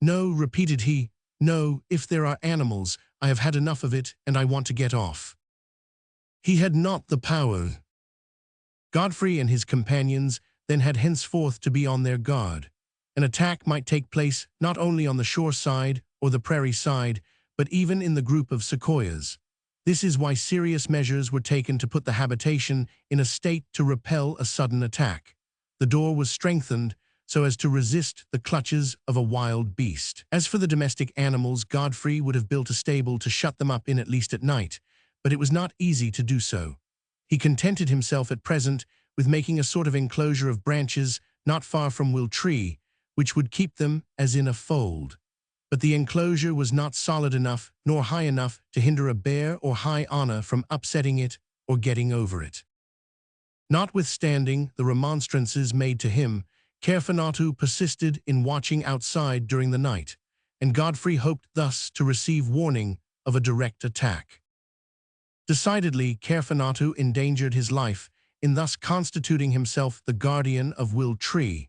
"No," repeated he, "no, if there are animals, I have had enough of it and I want to get off." He had not the power. Godfrey and his companions then had henceforth to be on their guard. An attack might take place not only on the shore side or the prairie side, but even in the group of sequoias. This is why serious measures were taken to put the habitation in a state to repel a sudden attack. The door was strengthened so as to resist the clutches of a wild beast. As for the domestic animals, Godfrey would have built a stable to shut them up in at least at night, but it was not easy to do so. He contented himself at present with making a sort of enclosure of branches not far from Will Tree, which would keep them as in a fold. But the enclosure was not solid enough nor high enough to hinder a bear or high honor from upsetting it or getting over it. Notwithstanding the remonstrances made to him, Caerfanatu persisted in watching outside during the night, and Godfrey hoped thus to receive warning of a direct attack. Decidedly, Caerfanatu endangered his life in thus constituting himself the guardian of Will Tree,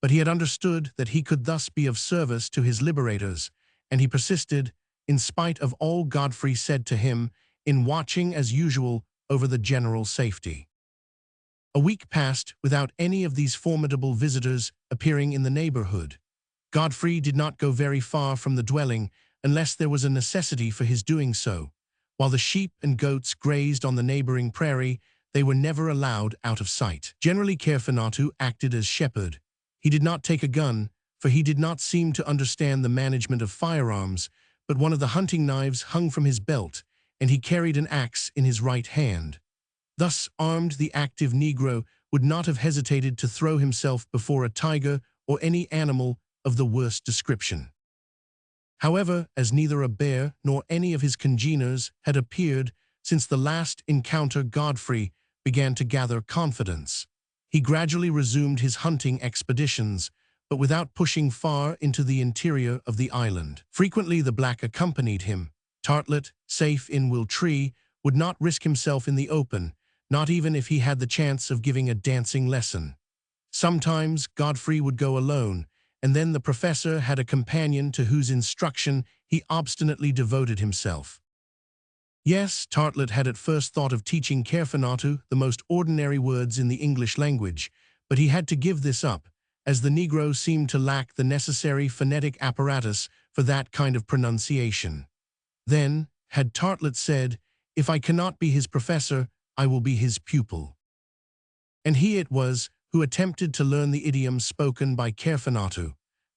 but he had understood that he could thus be of service to his liberators, and he persisted, in spite of all Godfrey said to him, in watching as usual over the general safety. A week passed without any of these formidable visitors appearing in the neighborhood. Godfrey did not go very far from the dwelling unless there was a necessity for his doing so. While the sheep and goats grazed on the neighboring prairie, they were never allowed out of sight. Generally, Caerfanatu acted as shepherd. He did not take a gun, for he did not seem to understand the management of firearms, but one of the hunting knives hung from his belt, and he carried an axe in his right hand. Thus armed, the active Negro would not have hesitated to throw himself before a tiger or any animal of the worst description. However, as neither a bear nor any of his congeners had appeared since the last encounter, Godfrey began to gather confidence. He gradually resumed his hunting expeditions, but without pushing far into the interior of the island. Frequently the black accompanied him. Tartlet, safe in Will Tree, would not risk himself in the open, not even if he had the chance of giving a dancing lesson. Sometimes Godfrey would go alone, and then the professor had a companion to whose instruction he obstinately devoted himself. Yes, Tartlet had at first thought of teaching Caerfanatu the most ordinary words in the English language, but he had to give this up, as the Negro seemed to lack the necessary phonetic apparatus for that kind of pronunciation. Then, had Tartlet said, "If I cannot be his professor, I will be his pupil." And he it was who attempted to learn the idiom spoken by Caerfanatu.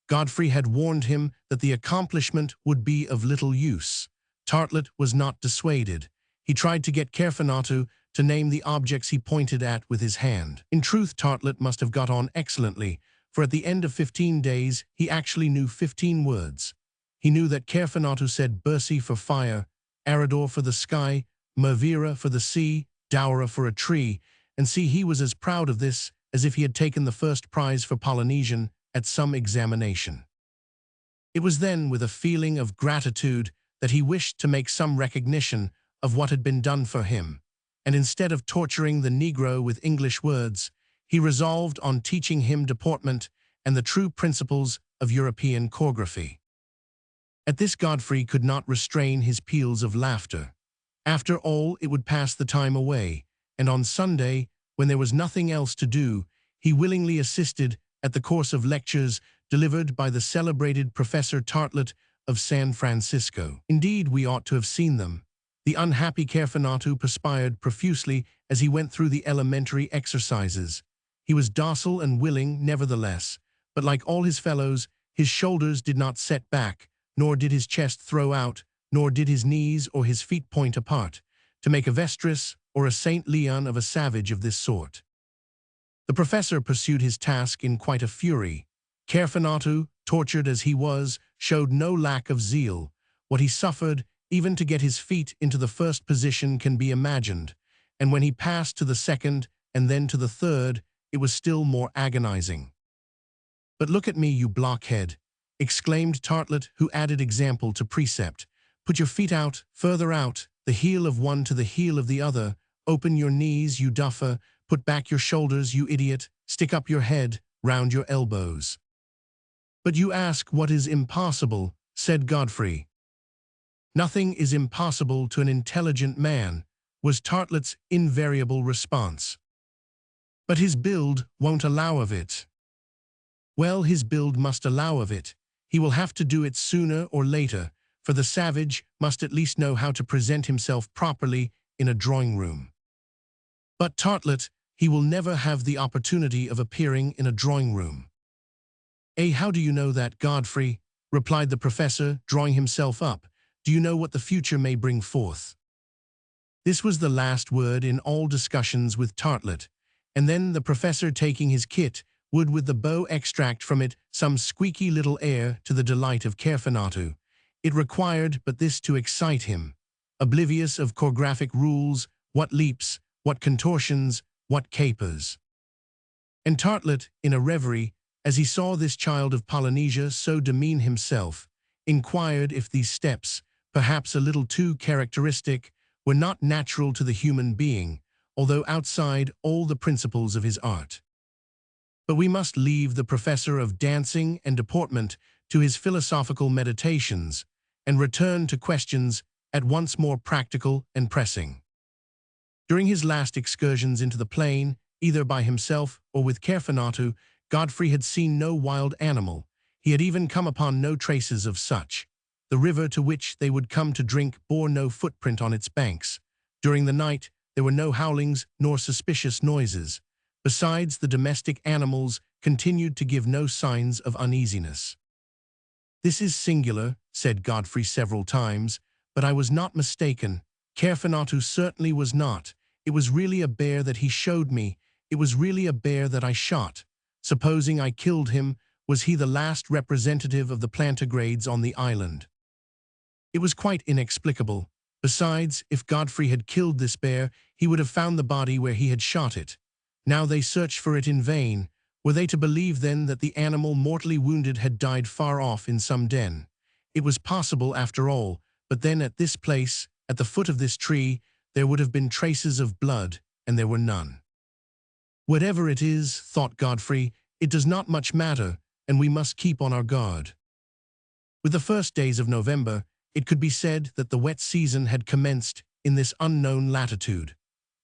Godfrey had warned him that the accomplishment would be of little use. Tartlet was not dissuaded. He tried to get Caerfanatu to name the objects he pointed at with his hand. In truth, Tartlet must have got on excellently, for at the end of 15 days he actually knew 15 words. He knew that Caerfanatu said Bercy for fire, Arador for the sky, Mervera for the sea, Dowra for a tree, and see, he was as proud of this as if he had taken the first prize for Polynesian at some examination. It was then with a feeling of gratitude that he wished to make some recognition of what had been done for him, and instead of torturing the Negro with English words, he resolved on teaching him deportment and the true principles of European choreography. At this Godfrey could not restrain his peals of laughter. After all, it would pass the time away, and on Sunday, when there was nothing else to do, he willingly assisted at the course of lectures delivered by the celebrated Professor Tartlet of San Francisco. Indeed, we ought to have seen them. The unhappy Caerfanatu perspired profusely as he went through the elementary exercises. He was docile and willing, nevertheless, but like all his fellows, his shoulders did not set back, nor did his chest throw out, nor did his knees or his feet point apart, to make a Vestris or a Saint Leon of a savage of this sort. The professor pursued his task in quite a fury. Caerfanatu, tortured as he was, showed no lack of zeal. What he suffered, even to get his feet into the first position, can be imagined, and when he passed to the second and then to the third, it was still more agonizing. "But look at me, you blockhead," exclaimed Tartlet, who added example to precept. "Put your feet out, further out, the heel of one to the heel of the other. Open your knees, you duffer. Put back your shoulders, you idiot. Stick up your head, round your elbows." "But you ask what is impossible," said Godfrey. "Nothing is impossible to an intelligent man," was Tartlett's invariable response. "But his build won't allow of it." "Well, his build must allow of it. He will have to do it sooner or later, for the savage must at least know how to present himself properly in a drawing-room." "But Tartlett, he will never have the opportunity of appearing in a drawing-room." How do you know that, Godfrey?" replied the professor, drawing himself up. "Do you know what the future may bring forth?" This was the last word in all discussions with Tartlett, and then the professor, taking his kit, would with the bow extract from it some squeaky little air to the delight of Carfanatu. It required but this to excite him, oblivious of choregraphic rules, what leaps, what contortions, what capers. And Tartlett, in a reverie, as he saw this child of Polynesia so demean himself, inquired if these steps, perhaps a little too characteristic, were not natural to the human being, although outside all the principles of his art. But we must leave the professor of dancing and deportment to his philosophical meditations, and return to questions at once more practical and pressing. During his last excursions into the plain, either by himself or with Carfanatu, Godfrey had seen no wild animal. He had even come upon no traces of such. The river to which they would come to drink bore no footprint on its banks. During the night, there were no howlings nor suspicious noises. Besides, the domestic animals continued to give no signs of uneasiness. "This is singular," said Godfrey several times, "but I was not mistaken. Carfanatu certainly was not. It was really a bear that he showed me. It was really a bear that I shot. Supposing I killed him, was he the last representative of the plantigrades on the island?" It was quite inexplicable. Besides, if Godfrey had killed this bear, he would have found the body where he had shot it. Now they searched for it in vain. Were they to believe then that the animal mortally wounded had died far off in some den? It was possible after all, but then at this place, at the foot of this tree, there would have been traces of blood, and there were none. "Whatever it is," thought Godfrey, "it does not much matter, and we must keep on our guard." With the first days of November, it could be said that the wet season had commenced in this unknown latitude.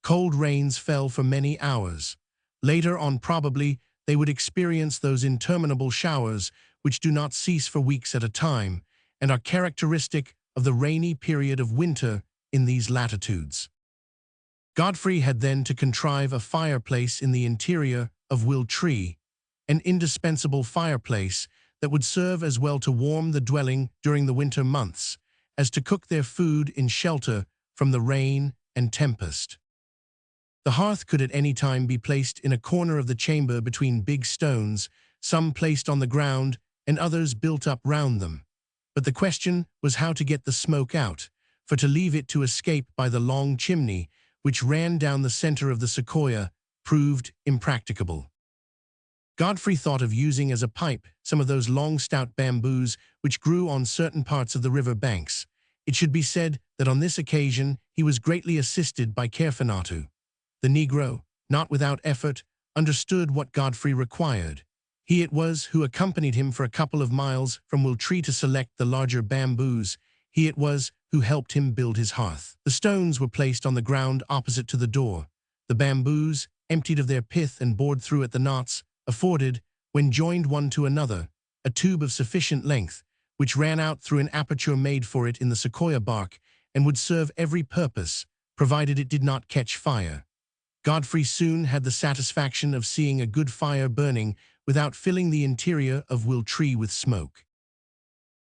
Cold rains fell for many hours. Later on, probably, they would experience those interminable showers which do not cease for weeks at a time, and are characteristic of the rainy period of winter in these latitudes. Godfrey had then to contrive a fireplace in the interior of Will Tree, an indispensable fireplace that would serve as well to warm the dwelling during the winter months as to cook their food in shelter from the rain and tempest. The hearth could at any time be placed in a corner of the chamber between big stones, some placed on the ground and others built up round them. But the question was how to get the smoke out, for to leave it to escape by the long chimney, which ran down the center of the sequoia, proved impracticable. Godfrey thought of using as a pipe some of those long stout bamboos which grew on certain parts of the river banks. It should be said that on this occasion he was greatly assisted by Carfanatu. The Negro, not without effort, understood what Godfrey required. He it was who accompanied him for a couple of miles from Will Tree to select the larger bamboos. He it was who helped him build his hearth. The stones were placed on the ground opposite to the door. The bamboos, emptied of their pith and bored through at the knots, afforded, when joined one to another, a tube of sufficient length, which ran out through an aperture made for it in the sequoia bark, and would serve every purpose, provided it did not catch fire. Godfrey soon had the satisfaction of seeing a good fire burning without filling the interior of Will Tree with smoke.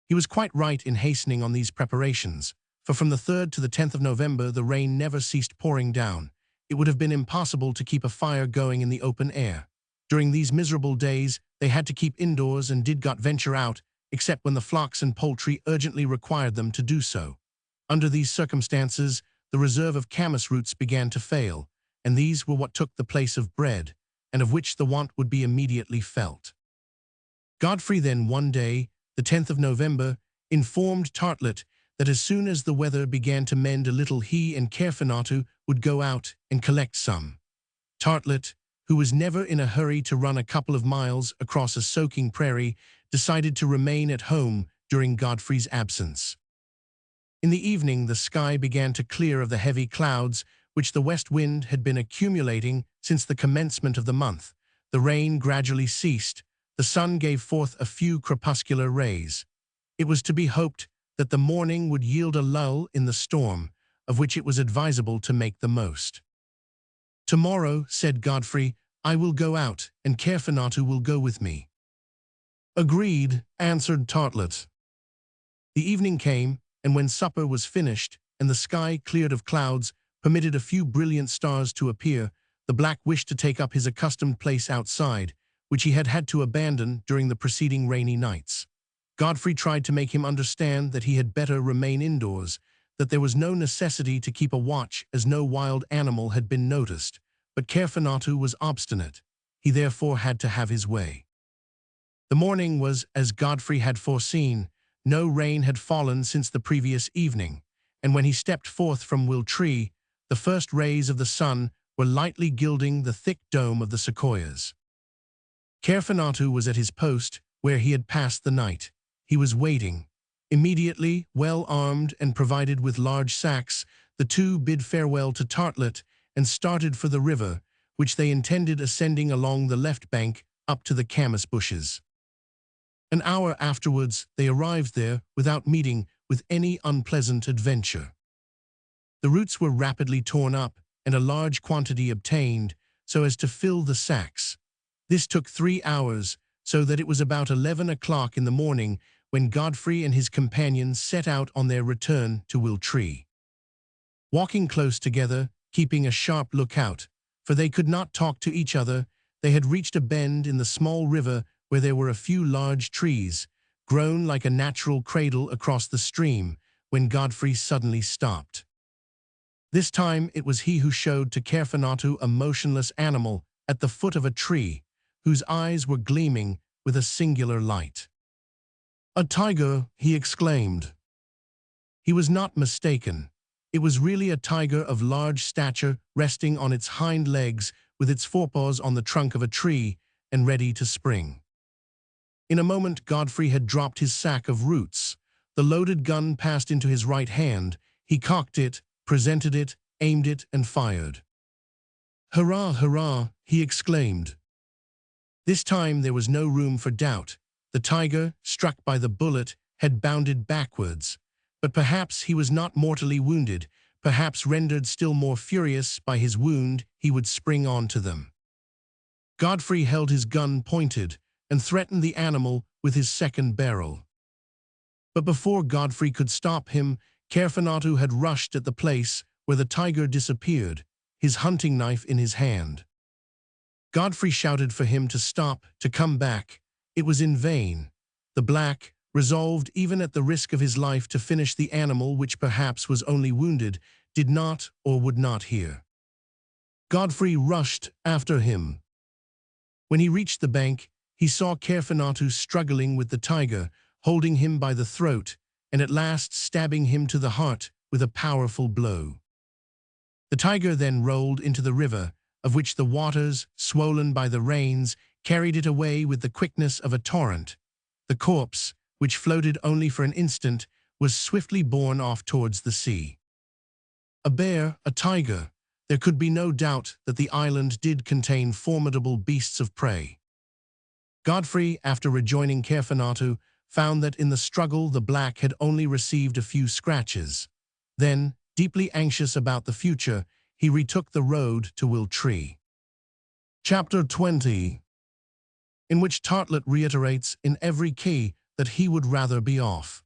He was quite right in hastening on these preparations, for from the 3rd to the 10th of November the rain never ceased pouring down. It would have been impossible to keep a fire going in the open air. During these miserable days they had to keep indoors and did not venture out, except when the flocks and poultry urgently required them to do so. Under these circumstances, the reserve of camas roots began to fail, and these were what took the place of bread, and of which the want would be immediately felt. Godfrey then one day, the 10th of November, informed Tartlett that as soon as the weather began to mend a little he and Carfanatu would go out and collect some. Tartlett, who was never in a hurry to run a couple of miles across a soaking prairie, decided to remain at home during Godfrey's absence. In the evening, the sky began to clear of the heavy clouds which the west wind had been accumulating since the commencement of the month. The rain gradually ceased. The sun gave forth a few crepuscular rays. It was to be hoped that the morning would yield a lull in the storm, of which it was advisable to make the most. "Tomorrow," said Godfrey, "I will go out, and Caerphilnatu will go with me." "Agreed," answered Tartlet. The evening came, and when supper was finished, and the sky cleared of clouds, permitted a few brilliant stars to appear, the black wished to take up his accustomed place outside, which he had had to abandon during the preceding rainy nights. Godfrey tried to make him understand that he had better remain indoors, that there was no necessity to keep a watch as no wild animal had been noticed, but Caerphilnatu was obstinate. He therefore had to have his way. The morning was as Godfrey had foreseen. No rain had fallen since the previous evening, and when he stepped forth from Will Tree, the first rays of the sun were lightly gilding the thick dome of the sequoias. Caerphilnatu was at his post, where he had passed the night. He was waiting. Immediately, well armed and provided with large sacks, the two bid farewell to Tartlet and started for the river, which they intended ascending along the left bank up to the camas bushes. An hour afterwards, they arrived there without meeting with any unpleasant adventure. The roots were rapidly torn up, and a large quantity obtained, so as to fill the sacks. This took 3 hours, so that it was about 11 o'clock in the morning when Godfrey and his companions set out on their return to Will Tree. Walking close together, keeping a sharp lookout, for they could not talk to each other, they had reached a bend in the small river where there were a few large trees, grown like a natural cradle across the stream, when Godfrey suddenly stopped. This time it was he who showed to Caerphilnatu a motionless animal at the foot of a tree, whose eyes were gleaming with a singular light. "A tiger!" he exclaimed. He was not mistaken. It was really a tiger of large stature, resting on its hind legs with its forepaws on the trunk of a tree and ready to spring. In a moment Godfrey had dropped his sack of roots. The loaded gun passed into his right hand. He cocked it, presented it, aimed it, and fired. "Hurrah, hurrah!" he exclaimed. This time there was no room for doubt. The tiger, struck by the bullet, had bounded backwards. But perhaps he was not mortally wounded. Perhaps rendered still more furious by his wound, he would spring on to them. Godfrey held his gun pointed and threatened the animal with his second barrel. But before Godfrey could stop him, Caerphilnatu had rushed at the place where the tiger disappeared, his hunting knife in his hand. Godfrey shouted for him to stop, to come back. It was in vain. The black, resolved even at the risk of his life to finish the animal which perhaps was only wounded, did not or would not hear. Godfrey rushed after him. When he reached the bank, he saw Caerphilnatu struggling with the tiger, holding him by the throat, and at last stabbing him to the heart with a powerful blow. The tiger then rolled into the river, of which the waters, swollen by the rains, carried it away with the quickness of a torrent. The corpse, which floated only for an instant, was swiftly borne off towards the sea. A bear, a tiger. There could be no doubt that the island did contain formidable beasts of prey. Godfrey, after rejoining Caerphilnatu, found that in the struggle the black had only received a few scratches. Then, deeply anxious about the future, he retook the road to Will Tree. Chapter 20, in which Tartlet reiterates in every key that he would rather be off.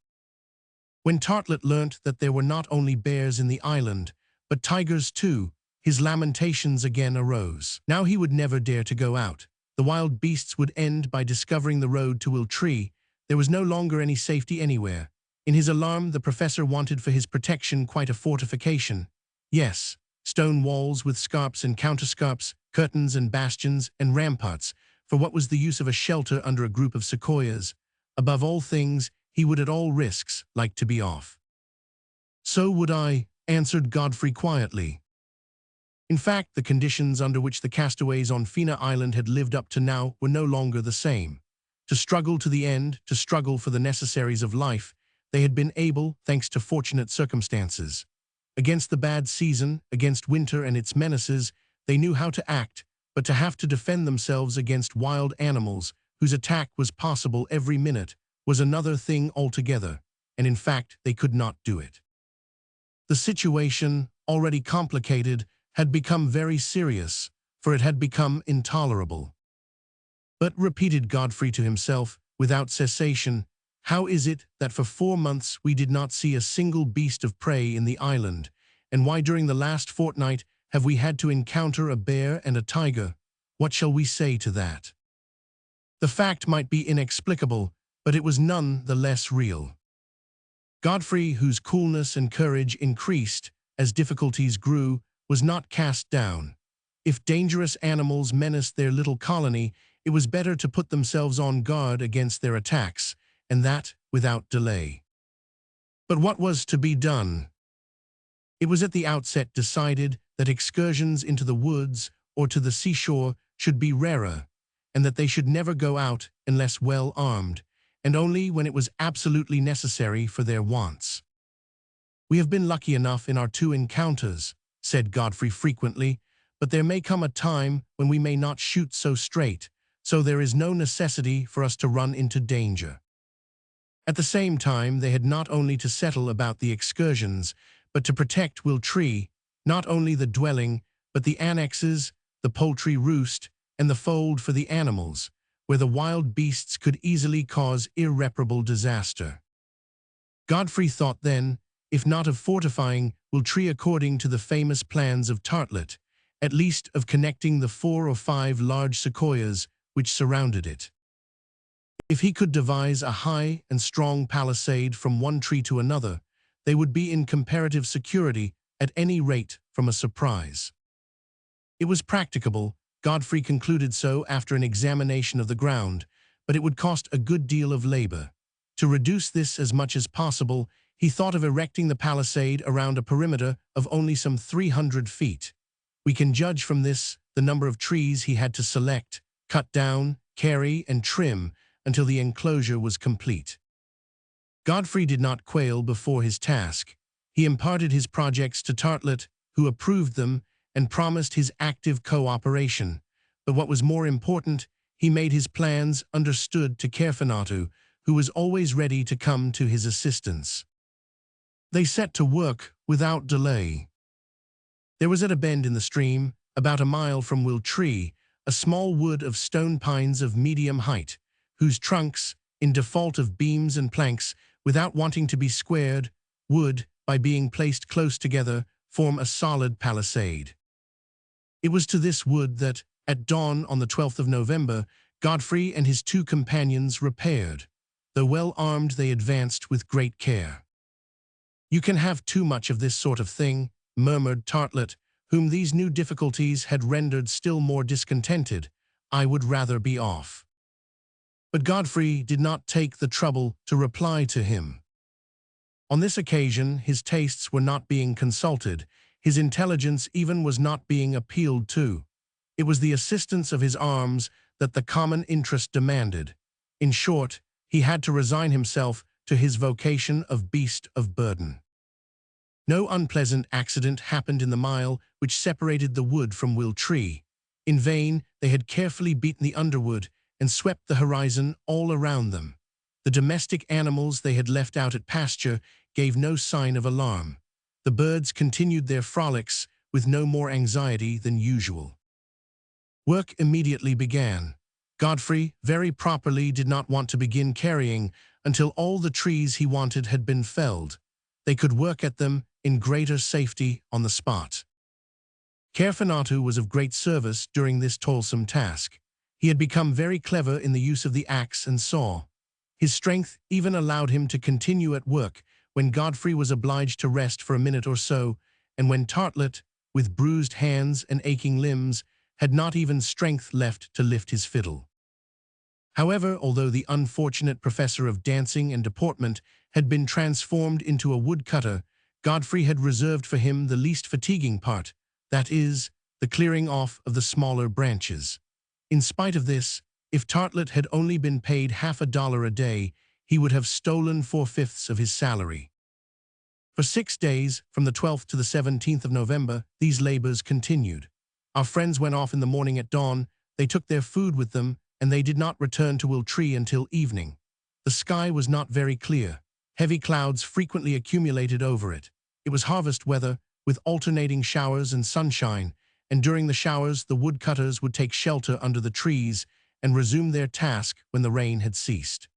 When Tartlet learnt that there were not only bears in the island, but tigers too, his lamentations again arose. Now he would never dare to go out. The wild beasts would end by discovering the road to Will Tree. There was no longer any safety anywhere. In his alarm, the professor wanted for his protection quite a fortification. Yes, stone walls with scarps and counterscarps, curtains and bastions and ramparts, for what was the use of a shelter under a group of sequoias? Above all things, he would at all risks like to be off. "So would I," answered Godfrey quietly. In fact, the conditions under which the castaways on Fina Island had lived up to now were no longer the same. To struggle to the end, to struggle for the necessaries of life, they had been able, thanks to fortunate circumstances. Against the bad season, against winter and its menaces, they knew how to act, but to have to defend themselves against wild animals, whose attack was possible every minute, was another thing altogether, and in fact they could not do it. The situation, already complicated, had become very serious, for it had become intolerable. But, repeated Godfrey to himself, without cessation, how is it that for 4 months we did not see a single beast of prey in the island, and why during the last fortnight have we had to encounter a bear and a tiger? What shall we say to that? The fact might be inexplicable, but it was none the less real. Godfrey, whose coolness and courage increased as difficulties grew, was not cast down. If dangerous animals menaced their little colony, it was better to put themselves on guard against their attacks, and that without delay. But what was to be done? It was at the outset decided that excursions into the woods or to the seashore should be rarer, and that they should never go out unless well armed, and only when it was absolutely necessary for their wants. "We have been lucky enough in our 2 encounters," said Godfrey frequently, "but there may come a time when we may not shoot so straight, so there is no necessity for us to run into danger." At the same time, they had not only to settle about the excursions, but to protect Wiltree, not only the dwelling, but the annexes, the poultry roost, and the fold for the animals, where the wild beasts could easily cause irreparable disaster. Godfrey thought then, if not of fortifying Wiltree according to the famous plans of Tartlet, at least of connecting the 4 or 5 large sequoias which surrounded it. If he could devise a high and strong palisade from one tree to another, they would be in comparative security, at any rate from a surprise. It was practicable, Godfrey concluded so after an examination of the ground, but it would cost a good deal of labor. To reduce this as much as possible, he thought of erecting the palisade around a perimeter of only some 300 feet. We can judge from this the number of trees he had to select, cut down, carry, and trim until the enclosure was complete. Godfrey did not quail before his task. He imparted his projects to Tartlet, who approved them and promised his active cooperation. But what was more important, he made his plans understood to Caerphilnatu, who was always ready to come to his assistance. They set to work without delay. There was at a bend in the stream, about a mile from Wiltree, a small wood of stone pines of medium height, whose trunks, in default of beams and planks, without wanting to be squared, would, by being placed close together, form a solid palisade. It was to this wood that, at dawn on the 12th of November, Godfrey and his 2 companions repaired. Though well armed, they advanced with great care. "You can have too much of this sort of thing," murmured Tartlet, whom these new difficulties had rendered still more discontented. "I would rather be off." But Godfrey did not take the trouble to reply to him. On this occasion, his tastes were not being consulted, his intelligence even was not being appealed to. It was the assistance of his arms that the common interest demanded. In short, he had to resign himself to his vocation of beast of burden. No unpleasant accident happened in the mile which separated the wood from Wiltree. In vain they had carefully beaten the underwood and swept the horizon all around them. The domestic animals they had left out at pasture gave no sign of alarm. The birds continued their frolics with no more anxiety than usual. Work immediately began. Godfrey, very properly, did not want to begin carrying until all the trees he wanted had been felled. They could work at them in greater safety on the spot. Caerphilnatu was of great service during this toilsome task. He had become very clever in the use of the axe and saw. His strength even allowed him to continue at work when Godfrey was obliged to rest for a minute or so, and when Tartlet, with bruised hands and aching limbs, had not even strength left to lift his fiddle. However, although the unfortunate professor of dancing and deportment had been transformed into a woodcutter, Godfrey had reserved for him the least fatiguing part, that is, the clearing off of the smaller branches. In spite of this, if Tartlet had only been paid $50 a day, he would have stolen 4/5 of his salary. For 6 days, from the 12th to the 17th of November, these labors continued. Our friends went off in the morning at dawn, they took their food with them, and they did not return to Wiltree until evening. The sky was not very clear. Heavy clouds frequently accumulated over it. It was harvest weather, with alternating showers and sunshine, and during the showers the woodcutters would take shelter under the trees and resume their task when the rain had ceased.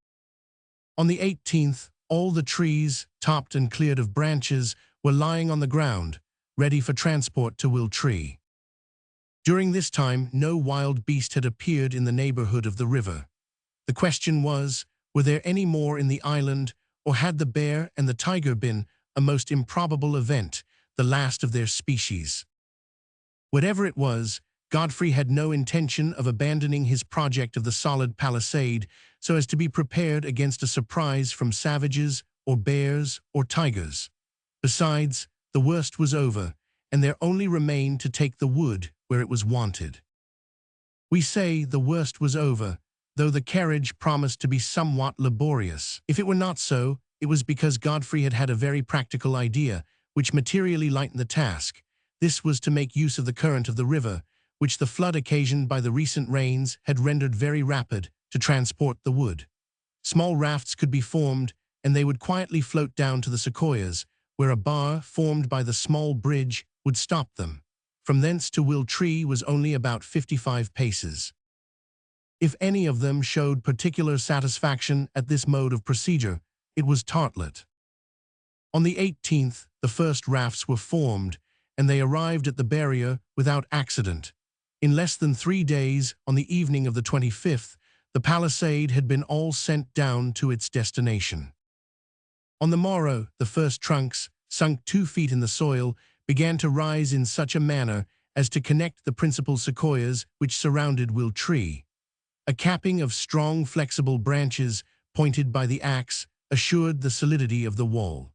On the 18th, all the trees, topped and cleared of branches, were lying on the ground, ready for transport to Wiltree. During this time, no wild beast had appeared in the neighborhood of the river. The question was, were there any more in the island, or had the bear and the tiger been a most improbable event, the last of their species? Whatever it was, Godfrey had no intention of abandoning his project of the solid palisade so as to be prepared against a surprise from savages or bears or tigers. Besides, the worst was over, and there only remained to take the wood where it was wanted. We say the worst was over, though the carriage promised to be somewhat laborious. If it were not so, it was because Godfrey had had a very practical idea, which materially lightened the task. This was to make use of the current of the river, which the flood occasioned by the recent rains had rendered very rapid, to transport the wood. Small rafts could be formed, and they would quietly float down to the sequoias, where a bar formed by the small bridge would stop them. From thence to Wiltree was only about 55 paces. If any of them showed particular satisfaction at this mode of procedure, it was Tartlet. On the 18th, the first rafts were formed, and they arrived at the barrier without accident. In less than 3 days, on the evening of the 25th, the palisade had been all sent down to its destination. On the morrow, the first trunks, sunk 2 feet in the soil, began to rise in such a manner as to connect the principal sequoias which surrounded Wiltree. A capping of strong, flexible branches, pointed by the axe, assured the solidity of the wall.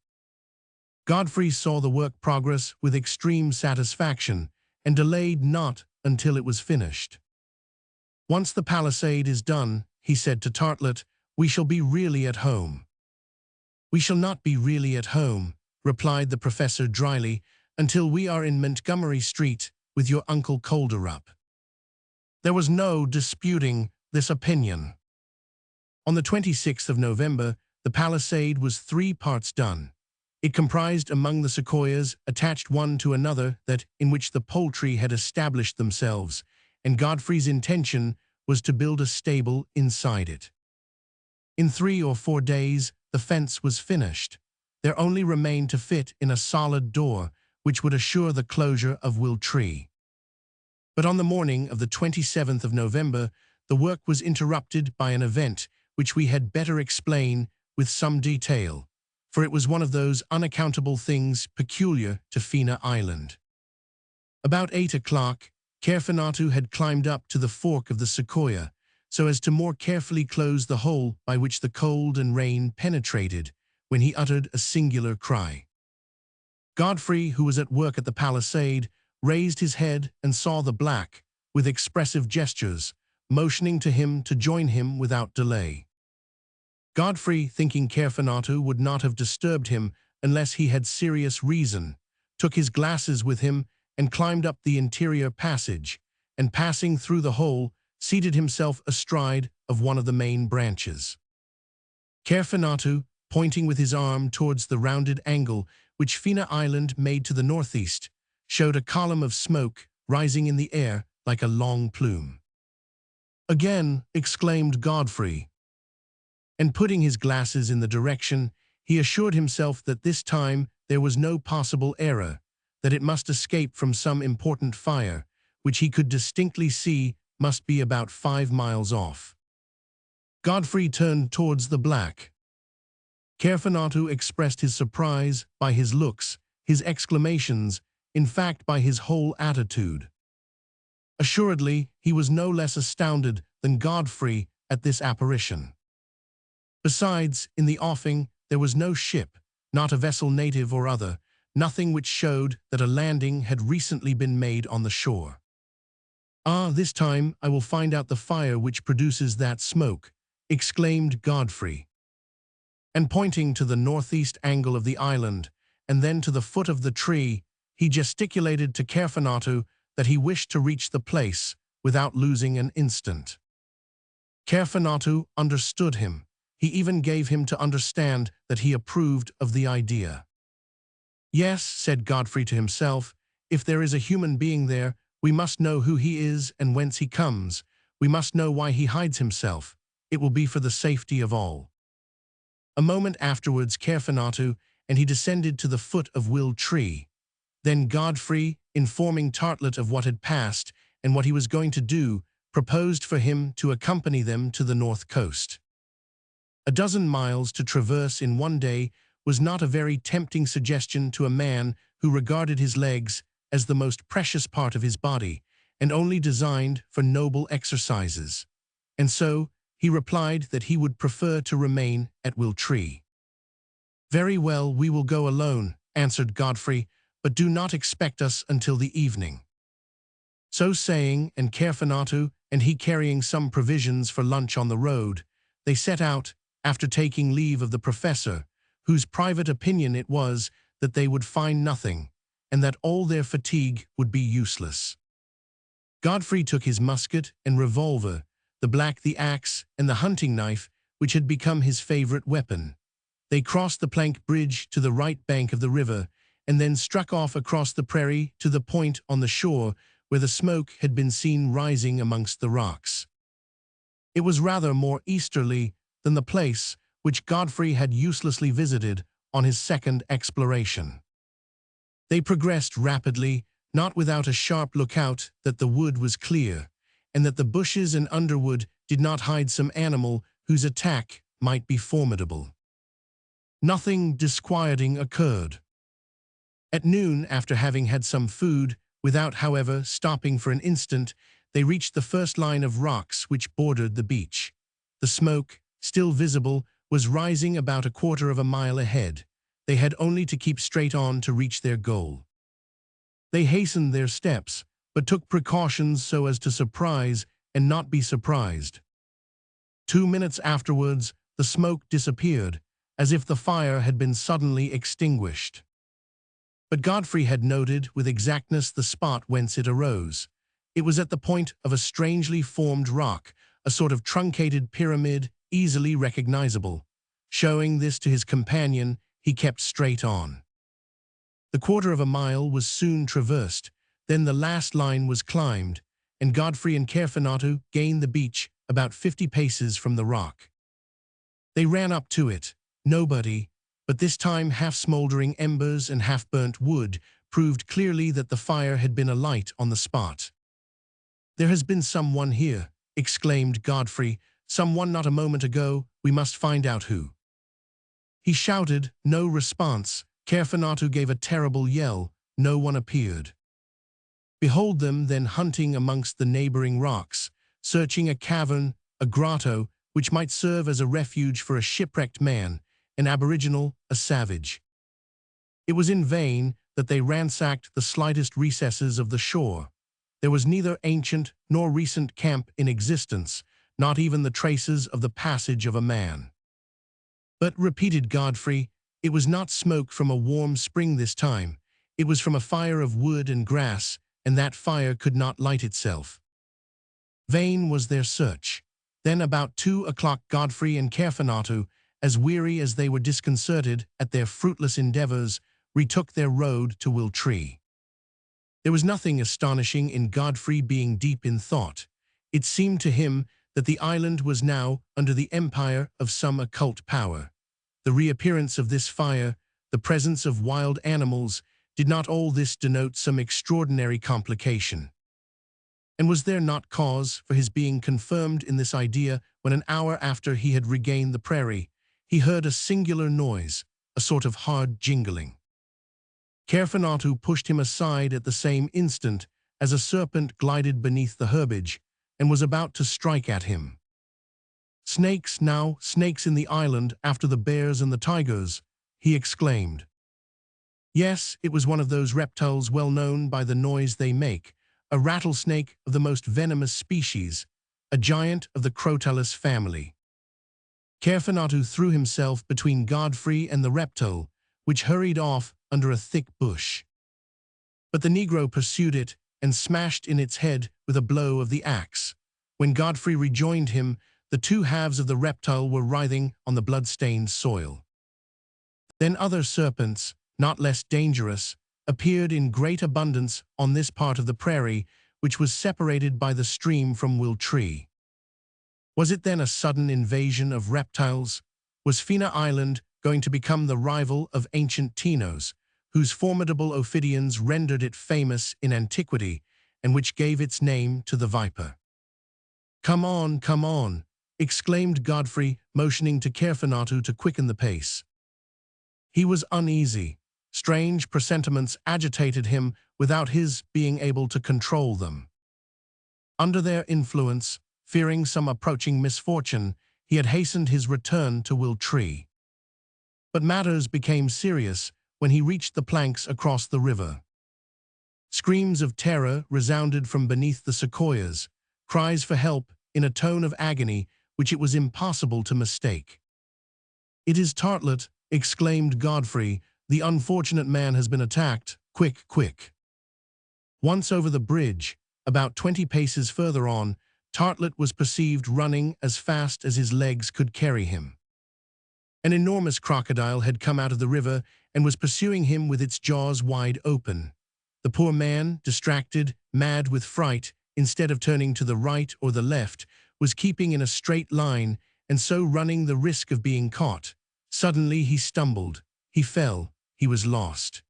Godfrey saw the work progress with extreme satisfaction, and delayed not until it was finished. "Once the palisade is done," he said to Tartlet, "we shall be really at home." "We shall not be really at home," replied the professor dryly, "until we are in Montgomery Street with your Uncle Colderup." There was no disputing this opinion. On the 26th of November, the palisade was 3 parts done. It comprised among the sequoias, attached one to another, that in which the poultry had established themselves, and Godfrey's intention was to build a stable inside it. In 3 or 4 days, the fence was finished. There only remained to fit in a solid door, which would assure the closure of Wiltree. But on the morning of the 27th of November, the work was interrupted by an event which we had better explain with some detail, for it was one of those unaccountable things peculiar to Fina Island. About 8 o'clock, Kerfenatu had climbed up to the fork of the sequoia, so as to more carefully close the hole by which the cold and rain penetrated, when he uttered a singular cry. Godfrey, who was at work at the palisade, raised his head and saw the black, with expressive gestures, motioning to him to join him without delay. Godfrey, thinking Kerfenatu would not have disturbed him unless he had serious reason, took his glasses with him and climbed up the interior passage, and passing through the hole, seated himself astride of one of the main branches. Kerfenatu, pointing with his arm towards the rounded angle which Fina Island made to the northeast, showed a column of smoke rising in the air like a long plume. "Again," exclaimed Godfrey, and putting his glasses in the direction, he assured himself that this time there was no possible error, that it must escape from some important fire, which he could distinctly see must be about 5 miles off. Godfrey turned towards the black. Kerfenatu expressed his surprise by his looks, his exclamations, in fact by his whole attitude. Assuredly, he was no less astounded than Godfrey at this apparition. Besides, in the offing there was no ship, not a vessel native or other, nothing which showed that a landing had recently been made on the shore. "Ah, this time I will find out the fire which produces that smoke," exclaimed Godfrey. And pointing to the northeast angle of the island, and then to the foot of the tree, he gesticulated to Caerphanatu that he wished to reach the place without losing an instant. Caerphanatu understood him. He even gave him to understand that he approved of the idea. "Yes," said Godfrey to himself, "if there is a human being there, we must know who he is and whence he comes. We must know why he hides himself. It will be for the safety of all." A moment afterwards Caerphanatu and he descended to the foot of Will Tree. Then Godfrey, informing Tartlet of what had passed and what he was going to do, proposed for him to accompany them to the north coast. 12 miles to traverse in one day was not a very tempting suggestion to a man who regarded his legs as the most precious part of his body and only designed for noble exercises. And so he replied that he would prefer to remain at Will Tree. "Very well, we will go alone," answered Godfrey, "but do not expect us until the evening." So saying, and Caerphanatu and he carrying some provisions for lunch on the road, they set out, after taking leave of the professor, whose private opinion it was that they would find nothing, and that all their fatigue would be useless. Godfrey took his musket and revolver, the black the axe, and the hunting knife, which had become his favorite weapon. They crossed the plank bridge to the right bank of the river, and then struck off across the prairie to the point on the shore where the smoke had been seen rising amongst the rocks. It was rather more easterly than the place which Godfrey had uselessly visited on his second exploration. They progressed rapidly, not without a sharp lookout that the wood was clear, and that the bushes and underwood did not hide some animal whose attack might be formidable. Nothing disquieting occurred. At noon, after having had some food, without, however, stopping for an instant, they reached the first line of rocks which bordered the beach. The smoke, still visible, was rising about a quarter of a mile ahead. They had only to keep straight on to reach their goal. They hastened their steps, but took precautions so as to surprise and not be surprised. 2 minutes afterwards, the smoke disappeared, as if the fire had been suddenly extinguished. But Godfrey had noted with exactness the spot whence it arose. It was at the point of a strangely formed rock, a sort of truncated pyramid, easily recognizable. Showing this to his companion, he kept straight on. The quarter of a mile was soon traversed, then the last line was climbed, and Godfrey and Caerphanatu gained the beach about 50 paces from the rock. They ran up to it. Nobody, but this time half-smoldering embers and half-burnt wood, proved clearly that the fire had been alight on the spot. "There has been someone here," exclaimed Godfrey. "Someone not a moment ago. We must find out who." He shouted, no response. Caerphanatu gave a terrible yell. No one appeared. Behold them then hunting amongst the neighboring rocks, searching a cavern, a grotto, which might serve as a refuge for a shipwrecked man, an aboriginal, a savage. It was in vain that they ransacked the slightest recesses of the shore. There was neither ancient nor recent camp in existence, not even the traces of the passage of a man. "But," repeated Godfrey, "it was not smoke from a warm spring this time. It was from a fire of wood and grass, and that fire could not light itself." Vain was their search. Then about 2 o'clock Godfrey and Caerphanatu, as weary as they were disconcerted at their fruitless endeavors, retook their road to Will Tree. There was nothing astonishing in Godfrey being deep in thought. It seemed to him that the island was now under the empire of some occult power. The reappearance of this fire, the presence of wild animals, did not all this denote some extraordinary complication? And was there not cause for his being confirmed in this idea when an hour after he had regained the prairie, he heard a singular noise, a sort of hard jingling. Caerphanatu pushed him aside at the same instant as a serpent glided beneath the herbage and was about to strike at him. "Snakes now, snakes in the island after the bears and the tigers," he exclaimed. Yes, it was one of those reptiles well known by the noise they make, a rattlesnake of the most venomous species, a giant of the Crotalus family. Caerphonatu threw himself between Godfrey and the reptile, which hurried off under a thick bush. But the Negro pursued it and smashed in its head with a blow of the axe. When Godfrey rejoined him, the two halves of the reptile were writhing on the blood-stained soil. Then other serpents, not less dangerous, appeared in great abundance on this part of the prairie, which was separated by the stream from Wiltree. Was it then a sudden invasion of reptiles? Was Fina Island going to become the rival of ancient Tinos, whose formidable ophidians rendered it famous in antiquity, and which gave its name to the viper? Come on, exclaimed Godfrey, motioning to Caerphonatu to quicken the pace. He was uneasy. Strange presentiments agitated him without his being able to control them. Under their influence, fearing some approaching misfortune, he had hastened his return to Wiltree. But matters became serious when he reached the planks across the river. Screams of terror resounded from beneath the sequoias, cries for help in a tone of agony which it was impossible to mistake. "It is Tartlet," exclaimed Godfrey. "The unfortunate man has been attacked. Quick, quick." Once over the bridge, about 20 paces further on, Tartlet was perceived running as fast as his legs could carry him. An enormous crocodile had come out of the river and was pursuing him with its jaws wide open. The poor man, distracted, mad with fright, instead of turning to the right or the left, was keeping in a straight line and so running the risk of being caught. Suddenly he stumbled. He fell. He was lost.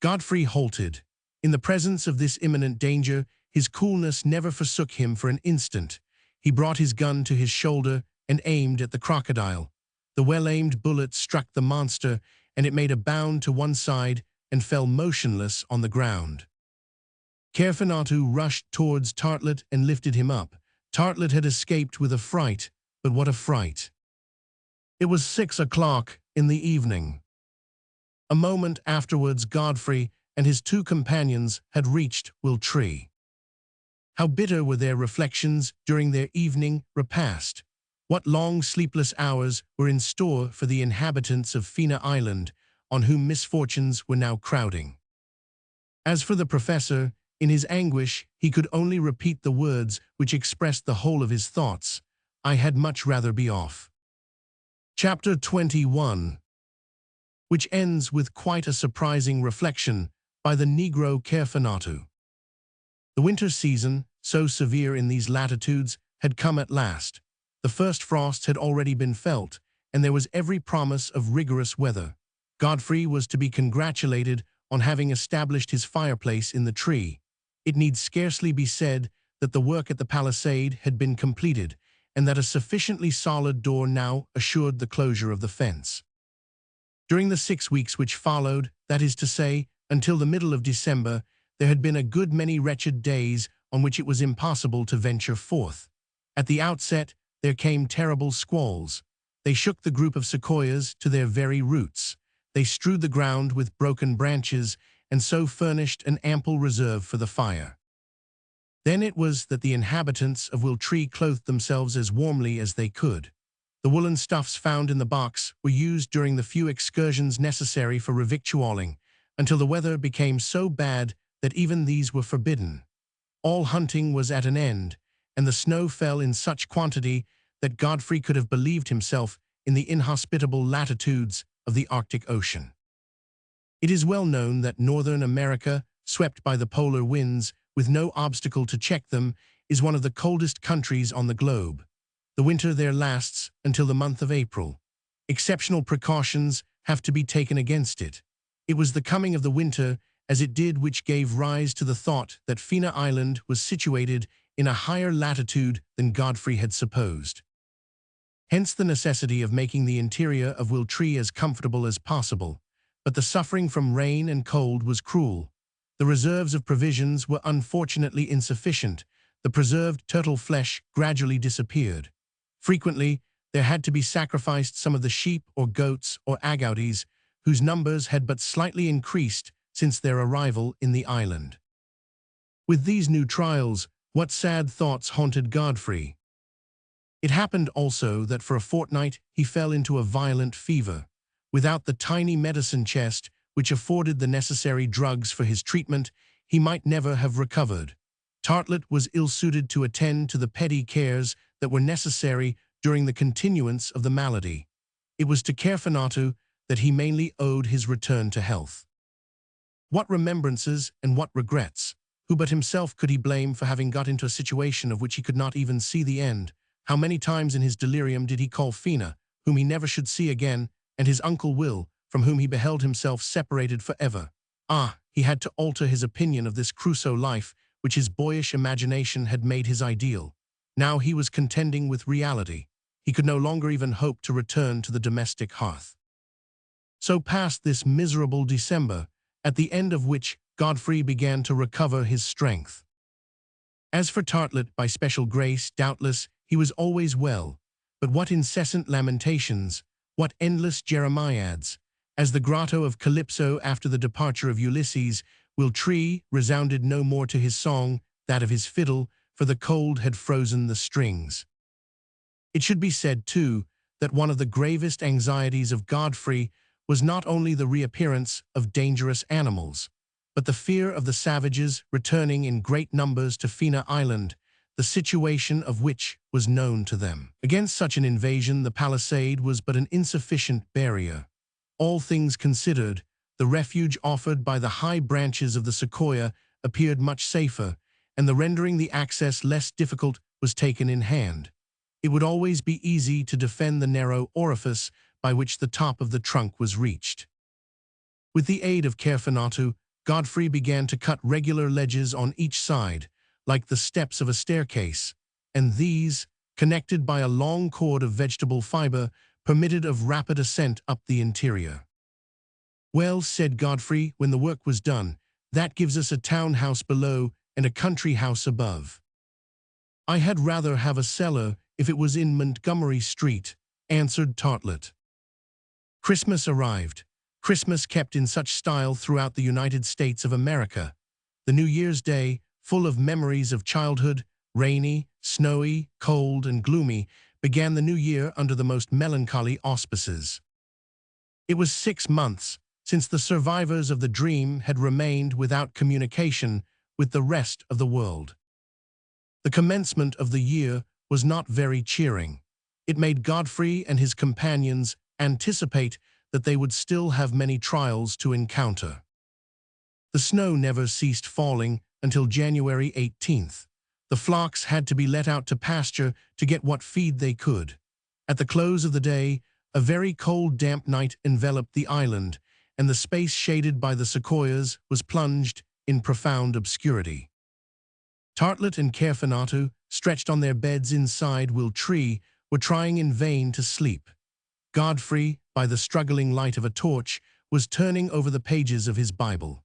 Godfrey halted. In the presence of this imminent danger, his coolness never forsook him for an instant. He brought his gun to his shoulder and aimed at the crocodile. The well-aimed bullet struck the monster, and it made a bound to one side and fell motionless on the ground. Caerphonatu rushed towards Tartlet and lifted him up. Tartlet had escaped with a fright, but what a fright! It was 6 o'clock in the evening. A moment afterwards, Godfrey and his two companions had reached Wiltree. How bitter were their reflections during their evening repast! What long sleepless hours were in store for the inhabitants of Fina Island, on whom misfortunes were now crowding. As for the professor, in his anguish, he could only repeat the words which expressed the whole of his thoughts: "I had much rather be off." Chapter 21, which ends with quite a surprising reflection by the Negro Caerphonatu. The winter season, so severe in these latitudes, had come at last. The first frosts had already been felt, and there was every promise of rigorous weather. Godfrey was to be congratulated on having established his fireplace in the tree. It need scarcely be said that the work at the palisade had been completed, and that a sufficiently solid door now assured the closure of the fence. During the 6 weeks which followed, that is to say, until the middle of December, there had been a good many wretched days on which it was impossible to venture forth. At the outset, there came terrible squalls. They shook the group of sequoias to their very roots. They strewed the ground with broken branches and so furnished an ample reserve for the fire. Then it was that the inhabitants of Wiltree clothed themselves as warmly as they could. The woolen stuffs found in the box were used during the few excursions necessary for revictualling, until the weather became so bad that even these were forbidden. All hunting was at an end, and the snow fell in such quantity that Godfrey could have believed himself in the inhospitable latitudes of the Arctic Ocean. It is well known that Northern America, swept by the polar winds, with no obstacle to check them, is one of the coldest countries on the globe. The winter there lasts until the month of April. Exceptional precautions have to be taken against it. It was the coming of the winter as it did which gave rise to the thought that Fina Island was situated in a higher latitude than Godfrey had supposed. Hence the necessity of making the interior of Wiltree as comfortable as possible. But the suffering from rain and cold was cruel. The reserves of provisions were unfortunately insufficient. The preserved turtle flesh gradually disappeared. Frequently, there had to be sacrificed some of the sheep or goats or agouties, whose numbers had but slightly increased since their arrival in the island. With these new trials, what sad thoughts haunted Godfrey? It happened also that for a fortnight he fell into a violent fever. Without the tiny medicine chest, which afforded the necessary drugs for his treatment, he might never have recovered. Tartlet was ill-suited to attend to the petty cares that were necessary during the continuance of the malady. It was to Caerphilnatu that he mainly owed his return to health. What remembrances and what regrets! Who but himself could he blame for having got into a situation of which he could not even see the end? How many times in his delirium did he call Fina, whom he never should see again, and his uncle Will, from whom he beheld himself separated forever? Ah, he had to alter his opinion of this Crusoe life, which his boyish imagination had made his ideal. Now he was contending with reality. He could no longer even hope to return to the domestic hearth. So passed this miserable December, at the end of which Godfrey began to recover his strength. As for Tartlet, by special grace, doubtless, he was always well, but what incessant lamentations, what endless jeremiads! As the grotto of Calypso after the departure of Ulysses, Will Tree resounded no more to his song, that of his fiddle, for the cold had frozen the strings. It should be said, too, that one of the gravest anxieties of Godfrey was not only the reappearance of dangerous animals, but the fear of the savages returning in great numbers to Fina Island, the situation of which was known to them. Against such an invasion, the palisade was but an insufficient barrier. All things considered, the refuge offered by the high branches of the sequoia appeared much safer, and the rendering the access less difficult was taken in hand. It would always be easy to defend the narrow orifice by which the top of the trunk was reached. With the aid of Caerphilnatu, Godfrey began to cut regular ledges on each side, like the steps of a staircase, and these, connected by a long cord of vegetable fiber, permitted of rapid ascent up the interior. "Well," said Godfrey, when the work was done, "that gives us a town house below and a country house above." "I had rather have a cellar if it was in Montgomery Street," answered Tartlet. Christmas arrived. Christmas kept in such style throughout the United States of America. The New Year's Day, full of memories of childhood, rainy, snowy, cold, and gloomy, began the new year under the most melancholy auspices. It was 6 months since the survivors of the dream had remained without communication with the rest of the world. The commencement of the year was not very cheering. It made Godfrey and his companions anticipate that they would still have many trials to encounter. The snow never ceased falling until January 18th. The flocks had to be let out to pasture to get what feed they could. At the close of the day, a very cold, damp night enveloped the island, and the space shaded by the sequoias was plunged in profound obscurity. Tartlet and Caerphilnatu, stretched on their beds inside Will Tree, were trying in vain to sleep. Godfrey, by the struggling light of a torch, was turning over the pages of his Bible.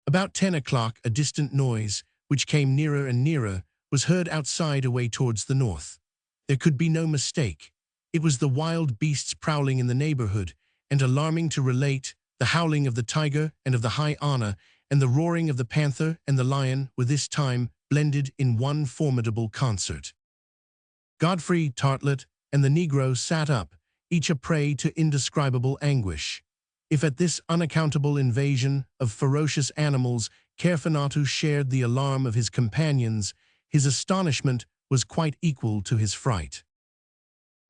About 10 o'clock, a distant noise, which came nearer and nearer, was heard outside away towards the north. There could be no mistake. It was the wild beasts prowling in the neighborhood, and alarming to relate, the howling of the tiger and of the hyena, and the roaring of the panther and the lion were this time blended in one formidable concert. Godfrey, Tartlet, and the Negro sat up, each a prey to indescribable anguish. If at this unaccountable invasion of ferocious animals Caerphilnatu shared the alarm of his companions, his astonishment was quite equal to his fright.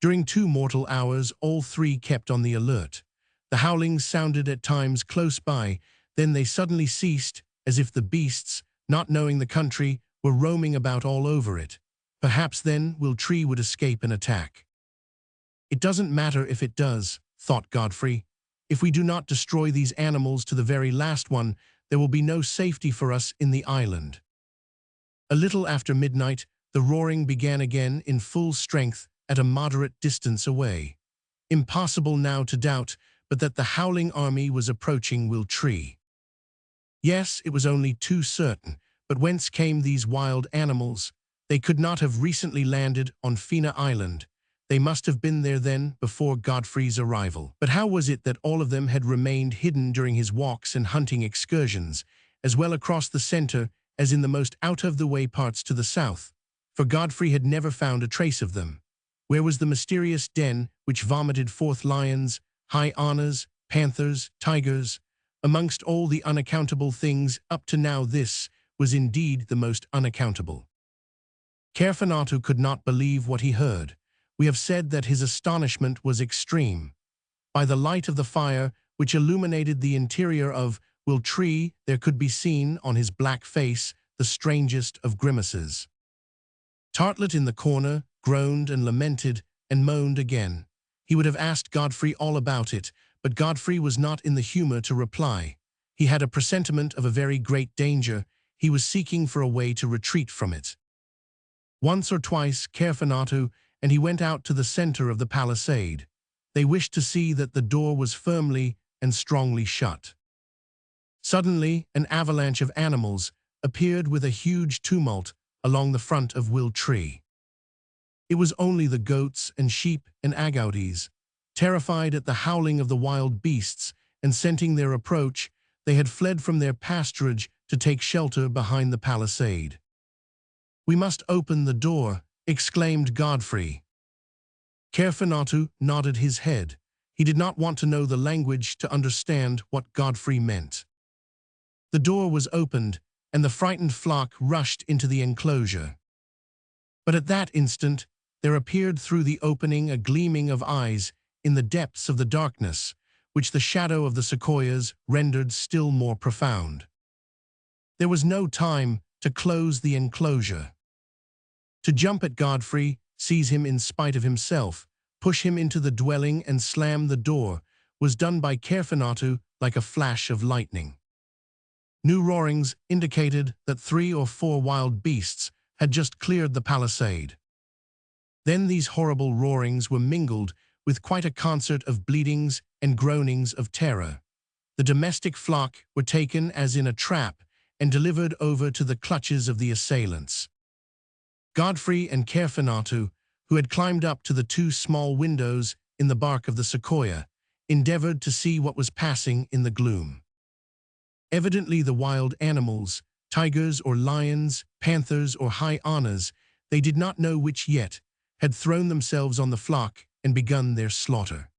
During 2 mortal hours all three kept on the alert. The howlings sounded at times close by, then they suddenly ceased, as if the beasts, not knowing the country, were roaming about all over it. Perhaps then Will Tree would escape an attack. "It doesn't matter if it does," thought Godfrey. "If we do not destroy these animals to the very last one, there will be no safety for us in the island." A little after midnight, the roaring began again in full strength at a moderate distance away. Impossible now to doubt but that the howling army was approaching Will Tree. Yes, it was only too certain, but whence came these wild animals? They could not have recently landed on Fina Island. They must have been there then, before Godfrey's arrival. But how was it that all of them had remained hidden during his walks and hunting excursions, as well across the center as in the most out-of-the-way parts to the south? For Godfrey had never found a trace of them. Where was the mysterious den which vomited forth lions, hyenas, panthers, tigers? Amongst all the unaccountable things up to now, this was indeed the most unaccountable. Caerphonatu could not believe what he heard. We have said that his astonishment was extreme. By the light of the fire which illuminated the interior of Will Tree, there could be seen on his black face the strangest of grimaces. Tartlet in the corner groaned and lamented and moaned again. He would have asked Godfrey all about it, but Godfrey was not in the humor to reply. He had a presentiment of a very great danger. He was seeking for a way to retreat from it. Once or twice Caerphonatu and he went out to the center of the palisade. They wished to see that the door was firmly and strongly shut. Suddenly, an avalanche of animals appeared with a huge tumult along the front of Will Tree. It was only the goats and sheep and agouties. Terrified at the howling of the wild beasts and scenting their approach, they had fled from their pasturage to take shelter behind the palisade. "We must open the door," exclaimed Godfrey. Caerphonatu nodded his head. He did not want to know the language to understand what Godfrey meant. The door was opened, and the frightened flock rushed into the enclosure. But at that instant, there appeared through the opening a gleaming of eyes in the depths of the darkness, which the shadow of the sequoias rendered still more profound. There was no time to close the enclosure. To jump at Godfrey, seize him in spite of himself, push him into the dwelling and slam the door, was done by Caerphonatu like a flash of lightning. New roarings indicated that 3 or 4 wild beasts had just cleared the palisade. Then these horrible roarings were mingled with quite a concert of bleatings and groanings of terror. The domestic flock were taken as in a trap and delivered over to the clutches of the assailants. Godfrey and Caerphonatu, who had climbed up to the 2 small windows in the bark of the sequoia, endeavored to see what was passing in the gloom. Evidently the wild animals, tigers or lions, panthers or hyenas, they did not know which yet, had thrown themselves on the flock and begun their slaughter.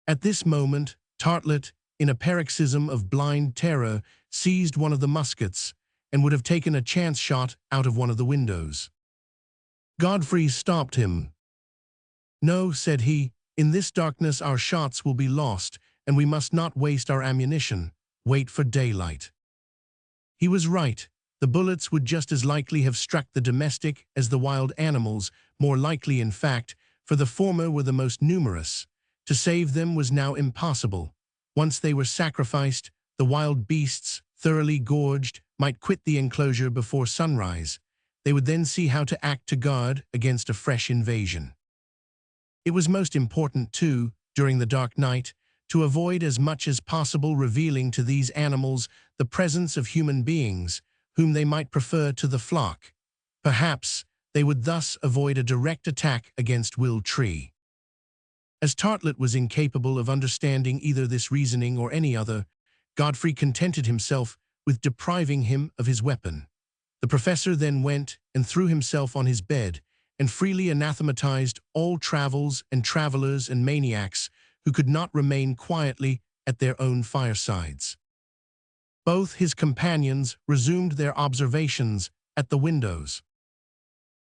At this moment, Tartlet, in a paroxysm of blind terror, seized one of the muskets and would have taken a chance shot out of one of the windows. Godfrey stopped him. "No," said he, "in this darkness our shots will be lost, and we must not waste our ammunition. Wait for daylight." He was right. The bullets would just as likely have struck the domestic as the wild animals, more likely in fact, for the former were the most numerous. To save them was now impossible. Once they were sacrificed, the wild beasts, thoroughly gorged, might quit the enclosure before sunrise. They would then see how to act to guard against a fresh invasion. It was most important, too, during the dark night, to avoid as much as possible revealing to these animals the presence of human beings, whom they might prefer to the flock. Perhaps they would thus avoid a direct attack against Will Tree. As Tartlet was incapable of understanding either this reasoning or any other, Godfrey contented himself with depriving him of his weapon. The professor then went and threw himself on his bed and freely anathematized all travels and travelers and maniacs who could not remain quietly at their own firesides. Both his companions resumed their observations at the windows.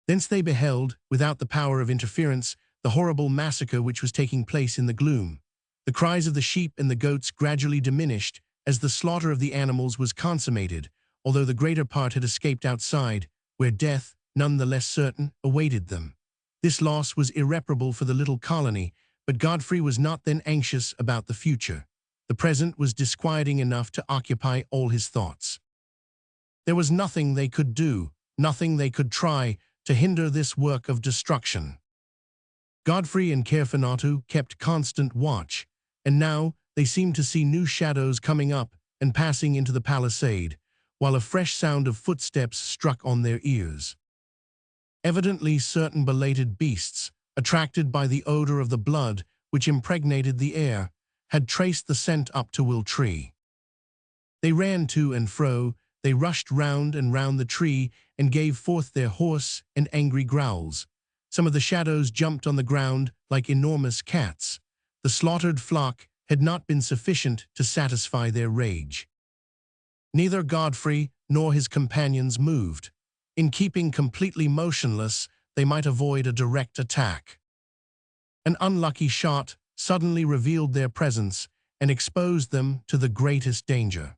Thence they beheld, without the power of interference, the horrible massacre which was taking place in the gloom. The cries of the sheep and the goats gradually diminished as the slaughter of the animals was consummated, although the greater part had escaped outside, where death, none the less certain, awaited them. This loss was irreparable for the little colony, but Godfrey was not then anxious about the future. The present was disquieting enough to occupy all his thoughts. There was nothing they could do, nothing they could try, to hinder this work of destruction. Godfrey and Caerphonatu kept constant watch, and now they seemed to see new shadows coming up and passing into the palisade, while a fresh sound of footsteps struck on their ears. Evidently certain belated beasts, attracted by the odor of the blood which impregnated the air, had traced the scent up to Will Tree. They ran to and fro, they rushed round and round the tree and gave forth their hoarse and angry growls. Some of the shadows jumped on the ground like enormous cats. The slaughtered flock had not been sufficient to satisfy their rage. Neither Godfrey nor his companions moved. In keeping completely motionless, they might avoid a direct attack. An unlucky shot suddenly revealed their presence and exposed them to the greatest danger.